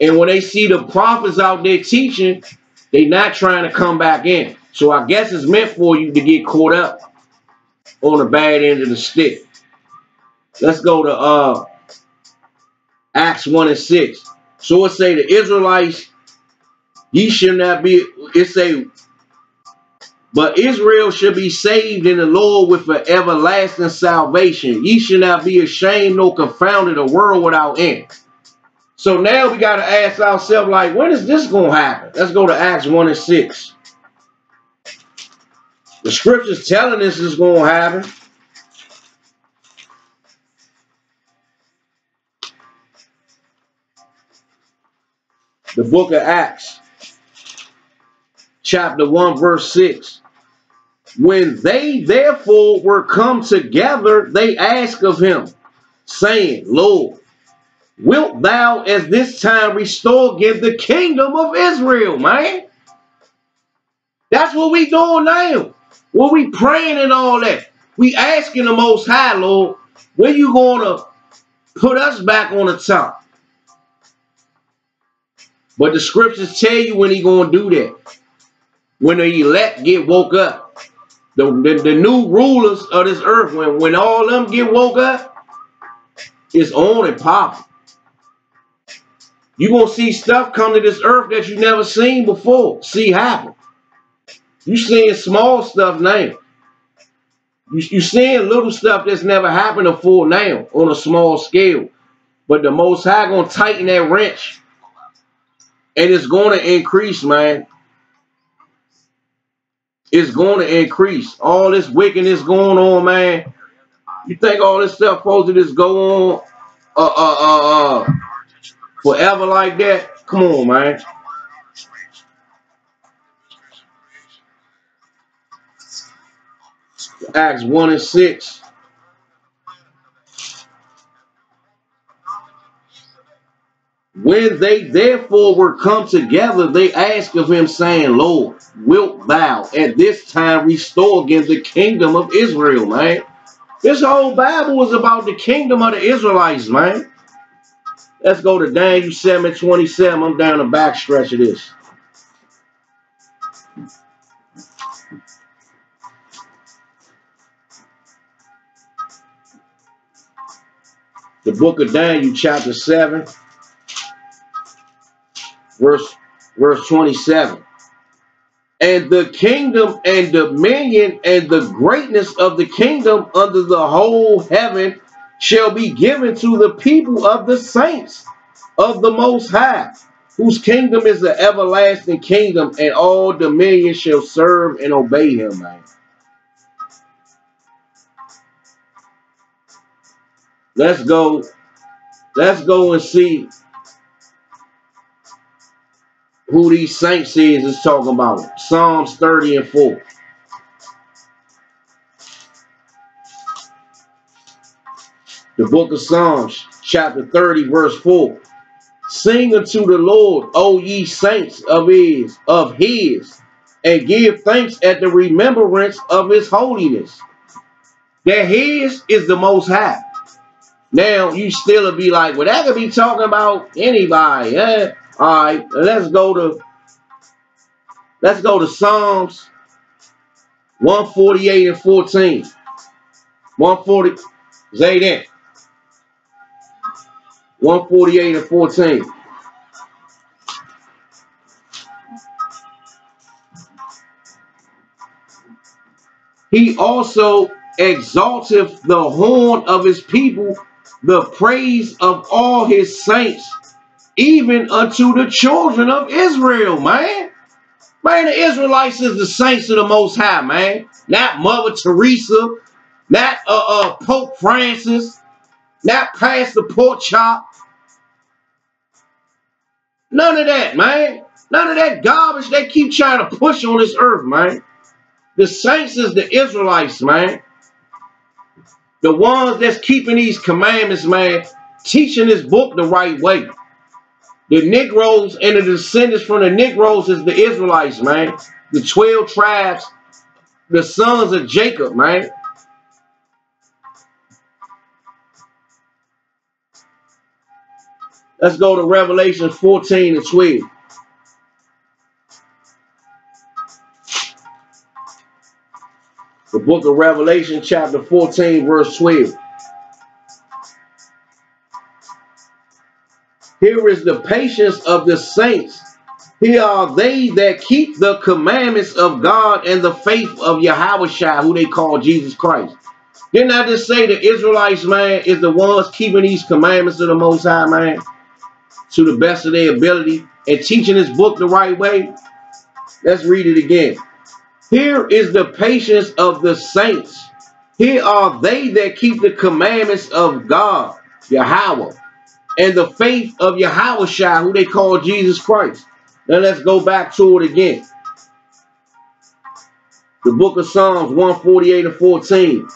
Speaker 1: And when they see the prophets out there teaching, they not trying to come back in. So I guess it's meant for you to get caught up on the bad end of the stick. Let's go to Acts 1 and 6. So it say the Israelites, ye should not be, it say, but Israel should be saved in the Lord with an everlasting salvation. Ye should not be ashamed nor confounded, a world without end. So now we got to ask ourselves, like, when is this going to happen? Let's go to Acts 1 and 6. The scripture's telling us it's going to happen. The book of Acts, chapter 1, verse 6. When they therefore were come together, they asked of him, saying, Lord, wilt thou at this time restore again the kingdom of Israel, man? That's what we doing now. What we praying and all that. We asking the Most High, Lord, when you going to put us back on the top? But the scriptures tell you when he going to do that. When the elect get woke up. The new rulers of this earth, when all of them get woke up, it's on and popping. You're going to see stuff come to this earth that you never seen before. See happen. You seeing small stuff now. You seeing little stuff that's never happened before now on a small scale. But the Most High going to tighten that wrench. And it's going to increase, man. It's going to increase. All this wickedness going on, man. You think all this stuff supposed to just go on forever like that? Come on, man. Acts 1 and 6. When they therefore were come together, they asked of him, saying, Lord, wilt thou at this time restore again the kingdom of Israel, man? This whole Bible is about the kingdom of the Israelites, man. Let's go to Daniel 7:27. I'm down the backstretch of this. The book of Daniel, chapter 7, verse 27. And the kingdom and dominion and the greatness of the kingdom under the whole heaven shall be given to the people of the saints of the Most High, whose kingdom is the everlasting kingdom, and all dominion shall serve and obey him, man. Let's go and see who these saints is talking about. Psalms 30:4. The book of Psalms, chapter 30, verse 4. Sing unto the Lord, O ye saints of his, and give thanks at the remembrance of his holiness. That his is the Most High. Now, you still be like, well, that could be talking about anybody. Eh? All right, let's go to Psalms 148 and 14. 140, say that. 148 and 14. He also exalteth the horn of his people, the praise of all his saints, even unto the children of Israel, man. Man, the Israelites is the saints of the Most High, man. Not Mother Teresa, not Pope Francis, not Pastor Porkchop. None of that, man. None of that garbage they keep trying to push on this earth, man. The saints is the Israelites, man. The ones that's keeping these commandments, man, teaching this book the right way. The Negroes and the descendants from the Negroes is the Israelites, man. The 12 tribes, the sons of Jacob, man. Let's go to Revelation 14 and 12. The book of Revelation, chapter 14, verse 12. Here is the patience of the saints. Here are they that keep the commandments of God and the faith of Yahushua, who they call Jesus Christ. Didn't I just say the Israelites, man, is the ones keeping these commandments of the Most High, man, to the best of their ability and teaching this book the right way? Let's read it again. Here is the patience of the saints. Here are they that keep the commandments of God, Yahweh, and the faith of Yahushua, who they call Jesus Christ. Now let's go back to it again. The book of Psalms 148 and 14.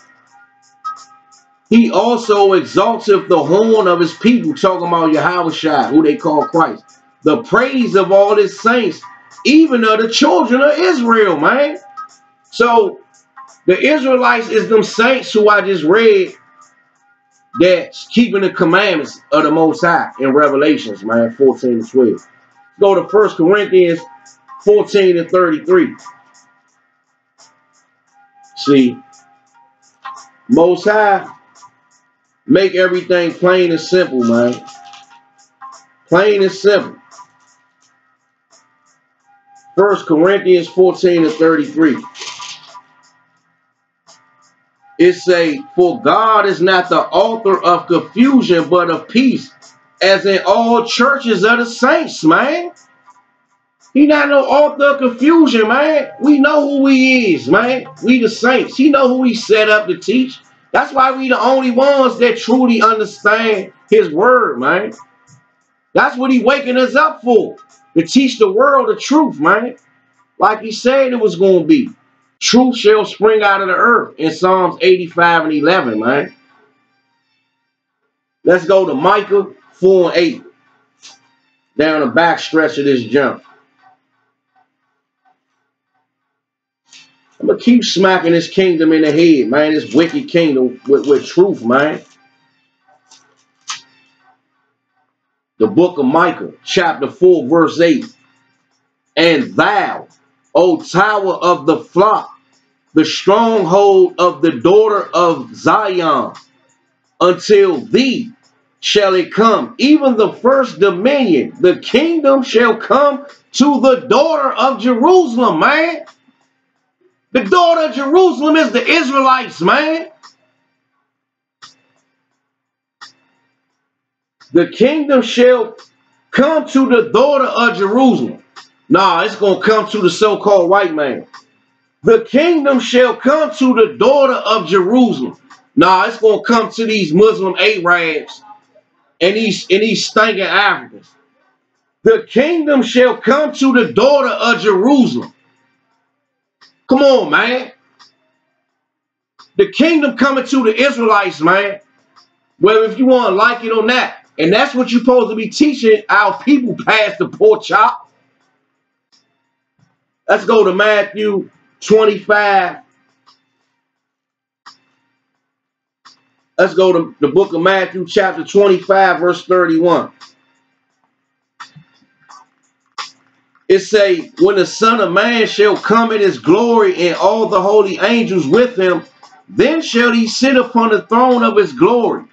Speaker 1: He also exalteth the horn of his people, talking about Yahushua, who they call Christ. The praise of all his saints, even of the children of Israel, man. So the Israelites is them saints who I just read that's keeping the commandments of the Most High in Revelations, man, 14 and 12. Go to 1 Corinthians 14 and 33. See, Most High make everything plain and simple, man. Plain and simple. 1 Corinthians 14 and 33. It say, for God is not the author of confusion, but of peace, as in all churches of the saints, man. He not no author of confusion, man. We know who he is, man. We the saints. He know who he set up to teach. That's why we the only ones that truly understand his word, man. That's what he waking us up for. To teach the world the truth, man. Like he said it was going to be. Truth shall spring out of the earth in Psalms 85 and 11, man. Let's go to Micah 4 and 8. down the back stretch of this jump. I'm going to keep smacking this kingdom in the head, man. This wicked kingdom with truth, man. The book of Micah, chapter 4, verse 8. And thou, O tower of the flock, the stronghold of the daughter of Zion, until thee shall it come, even the first dominion. The kingdom shall come to the daughter of Jerusalem, man. The daughter of Jerusalem is the Israelites, man. The kingdom shall come to the daughter of Jerusalem. Nah, it's going to come to the so-called white man. The kingdom shall come to the daughter of Jerusalem. Nah, it's going to come to these Muslim Arabs and these stinking Africans. The kingdom shall come to the daughter of Jerusalem. Come on, man. The kingdom coming to the Israelites, man. Well, if you want to like it or not. And that's what you're supposed to be teaching our people past the pork chop. Let's go to Matthew 25. Let's go to the book of Matthew, chapter 25, verse 31. It say, when the Son of Man shall come in his glory and all the holy angels with him, then shall he sit upon the throne of his glory.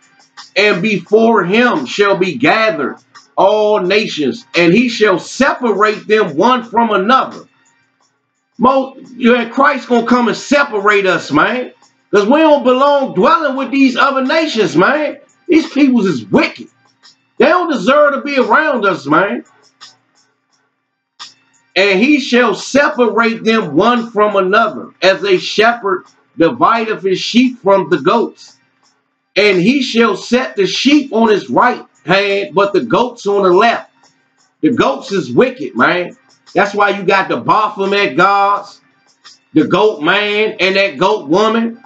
Speaker 1: And before him shall be gathered all nations, and he shall separate them one from another. Christ gonna come and separate us, man. Because we don't belong dwelling with these other nations, man. These peoples is wicked. They don't deserve to be around us, man. And he shall separate them one from another, as a shepherd divideth his sheep from the goats. And he shall set the sheep on his right hand, but the goats on the left. The goats is wicked, man. That's why you got the Baphomet gods, the goat man, and that goat woman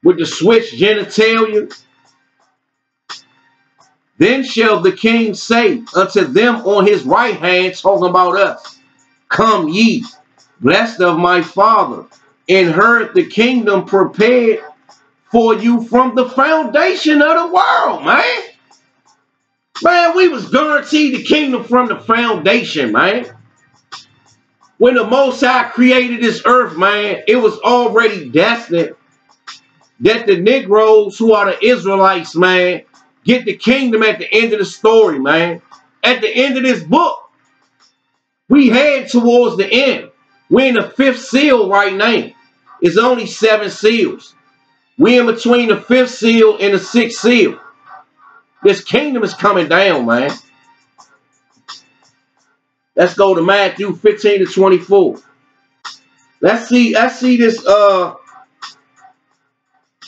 Speaker 1: with the switch genitalia. Then shall the king say unto them on his right hand, talking about us, come ye, blessed of my Father, inherit the kingdom prepared for you from the foundation of the world, man. Man, we was guaranteed the kingdom from the foundation, man. When the Most High created this earth, man, it was already destined that the Negroes, who are the Israelites, man, get the kingdom at the end of the story, man. At the end of this book, we head towards the end. We're in the 5th seal right now. It's only 7 seals. We in between the 5th seal and the 6th seal. This kingdom is coming down, man. Let's go to Matthew 15 to 24. Let's see this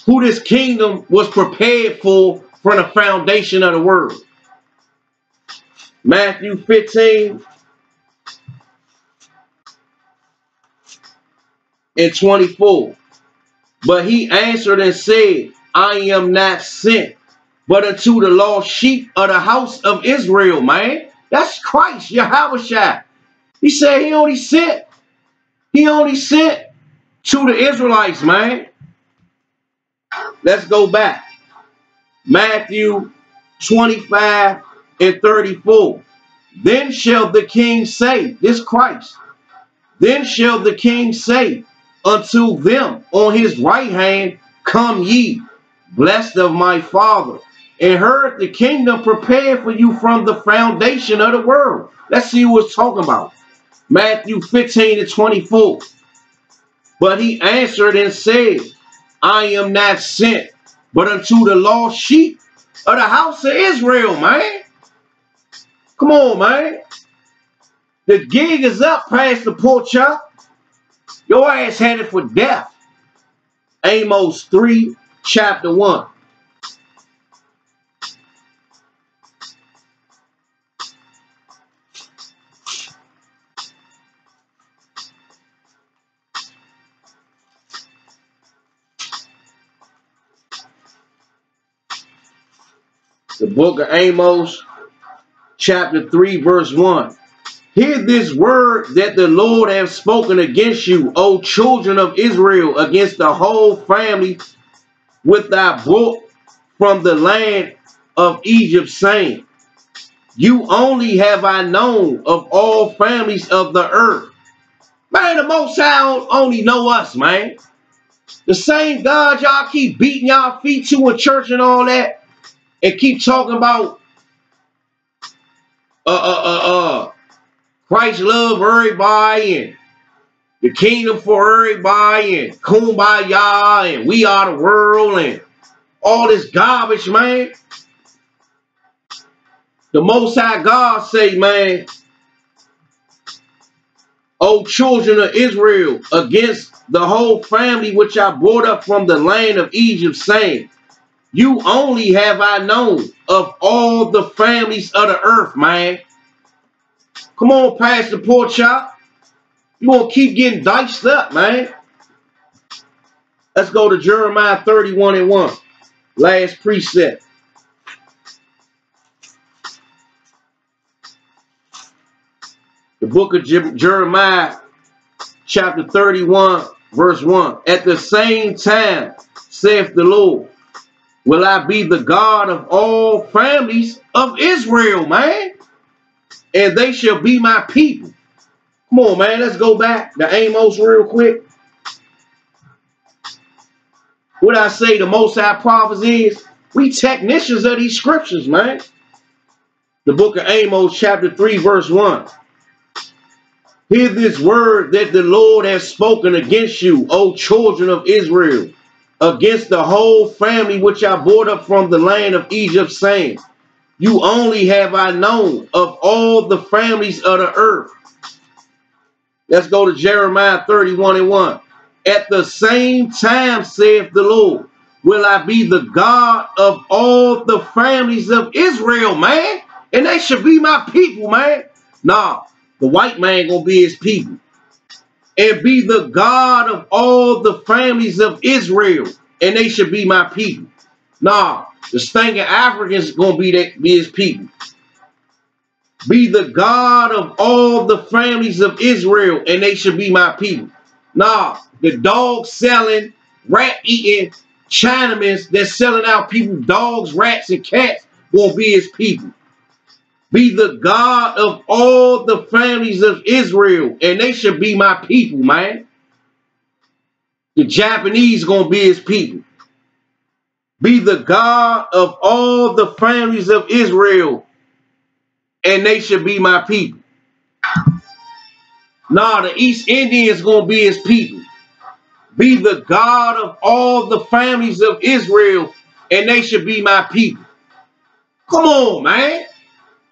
Speaker 1: who this kingdom was prepared for from the foundation of the world. Matthew 15 and 24. But he answered and said, I am not sent, but unto the lost sheep of the house of Israel, man. That's Christ, Yahushua. He said he only sent to the Israelites, man. Let's go back. Matthew 25 and 34. Then shall the king say, this Christ, then shall the king say unto them on his right hand, come ye, blessed of my Father, inherit the kingdom prepared for you from the foundation of the world. Let's see what it's talking about. Matthew 15 and 24. But he answered and said, I am not sent, but unto the lost sheep of the house of Israel, man. Come on, man. The gig is up past the pork chop. Your ass headed for death. Amos 3, chapter 1. The book of Amos, chapter 3, verse 1. Hear this word that the Lord hath spoken against you, O children of Israel, against the whole family which I brought from the land of Egypt, saying, you only have I known of all families of the earth. Man, the Most High only know us, man. The same God y'all keep beating y'all feet to in church and all that, and keep talking about Christ love everybody and the kingdom for everybody and kumbaya and we are the world and all this garbage, man. The Most High God say, man, O children of Israel, against the whole family which I brought up from the land of Egypt, saying, you only have I known of all the families of the earth, man. Come on, Pastor Pork Chop. You gonna keep getting diced up, man. Let's go to Jeremiah 31 and 1. Last precept. The book of Jeremiah, chapter 31, verse 1. At the same time, saith the Lord, will I be the God of all families of Israel, man. And they shall be my people. Come on, man. Let's go back to Amos real quick. What I say the Most High prophets is, we technicians of these scriptures, man. The book of Amos, chapter 3, verse 1. Hear this word that the Lord has spoken against you, O children of Israel, against the whole family which I brought up from the land of Egypt, saying, you only have I known of all the families of the earth. Let's go to Jeremiah 31 and 1. At the same time, saith the Lord, will I be the God of all the families of Israel, man. And they should be my people, man. Nah, the white man gonna be his people. And be the God of all the families of Israel. And they should be my people. Nah, the stinking Africans gonna be his people. Be the God of all the families of Israel, and they should be my people. Nah, the dog selling, rat eating Chinamen that's selling out people, dogs, rats, and cats gonna be his people. Be the God of all the families of Israel, and they should be my people, man. The Japanese gonna be his people. Be the God of all the families of Israel, and they should be my people. Nah, the East Indians gonna be his people. Be the God of all the families of Israel, and they should be my people. Come on, man.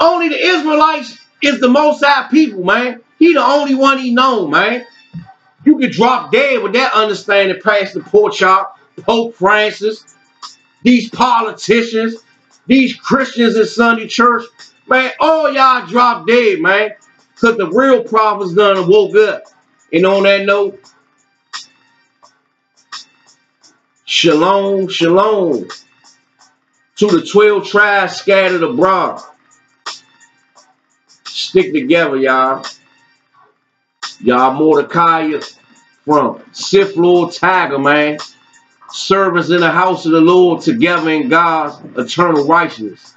Speaker 1: Only the Israelites is the Most High people, man. He the only one he know, man. You can drop dead with that understanding, Pastor Pork Chop, Pope Francis, these politicians, these Christians in Sunday church. Man, all y'all drop dead, man. Because the real prophets done woke up. And on that note, shalom, shalom to the 12 tribes scattered abroad. Stick together, y'all. Y'all Mordecai from SITHLORDTIGER, man. Servants in the house of the Lord together in God's eternal righteousness.